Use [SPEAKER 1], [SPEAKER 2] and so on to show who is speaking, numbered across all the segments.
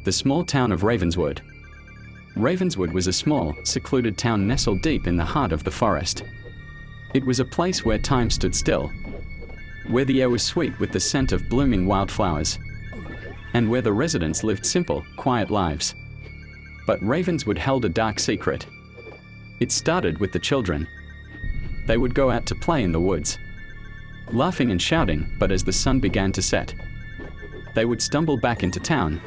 [SPEAKER 1] The small town of Ravenswood. Ravenswood was a small, secluded town nestled deep in the heart of the forest. It was a place where time stood still, where the air was sweet with the scent of blooming wildflowers, and where the residents lived simple, quiet lives. But Ravenswood held a dark secret. It started with the children. They would go out to play in the woods, laughing and shouting, but as the sun began to set, they would stumble back into town,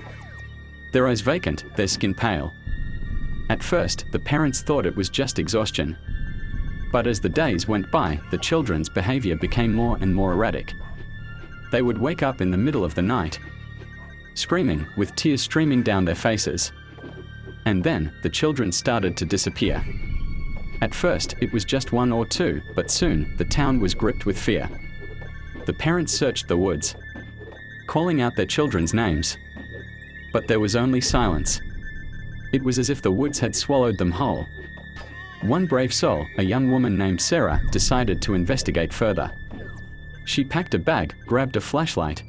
[SPEAKER 1] their eyes vacant, their skin pale. At first, the parents thought it was just exhaustion. But as the days went by, the children's behavior became more and more erratic. They would wake up in the middle of the night, screaming, with tears streaming down their faces. And then, the children started to disappear. At first, it was just one or two, but soon, the town was gripped with fear. The parents searched the woods, calling out their children's names. But there was only silence. It was as if the woods had swallowed them whole. One brave soul, a young woman named Sarah, decided to investigate further. She packed a bag, grabbed a flashlight,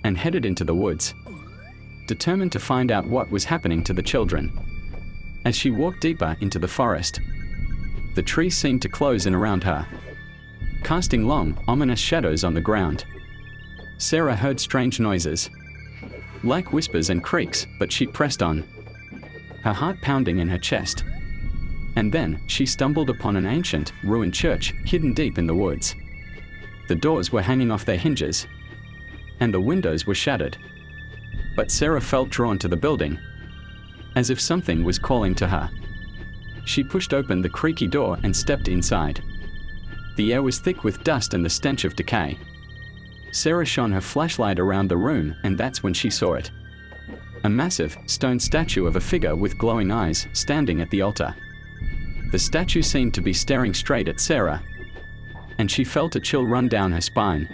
[SPEAKER 1] and headed into the woods, determined to find out what was happening to the children. As she walked deeper into the forest, the trees seemed to close in around her, casting long, ominous shadows on the ground. Sarah heard strange noises, like whispers and creaks, but she pressed on, her heart pounding in her chest. And then, she stumbled upon an ancient, ruined church, hidden deep in the woods. The doors were hanging off their hinges, and the windows were shattered. But Sarah felt drawn to the building, as if something was calling to her. She pushed open the creaky door and stepped inside. The air was thick with dust and the stench of decay. Sarah shone her flashlight around the room, and that's when she saw it. A massive, stone statue of a figure with glowing eyes, standing at the altar. The statue seemed to be staring straight at Sarah, and she felt a chill run down her spine.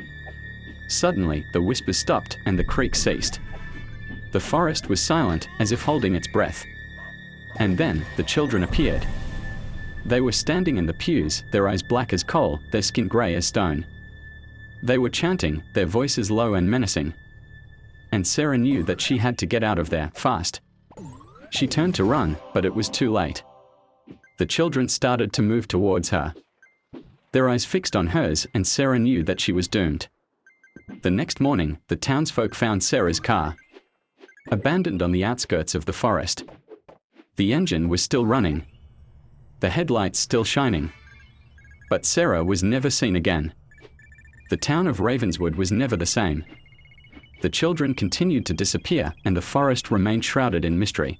[SPEAKER 1] Suddenly, the whispers stopped and the creak ceased. The forest was silent, as if holding its breath. And then, the children appeared. They were standing in the pews, their eyes black as coal, their skin gray as stone. They were chanting, their voices low and menacing. And Sarah knew that she had to get out of there, fast. She turned to run, but it was too late. The children started to move towards her, their eyes fixed on hers, and Sarah knew that she was doomed. The next morning, the townsfolk found Sarah's car, abandoned on the outskirts of the forest. The engine was still running, the headlights still shining. But Sarah was never seen again. The town of Ravenswood was never the same. The children continued to disappear, and the forest remained shrouded in mystery.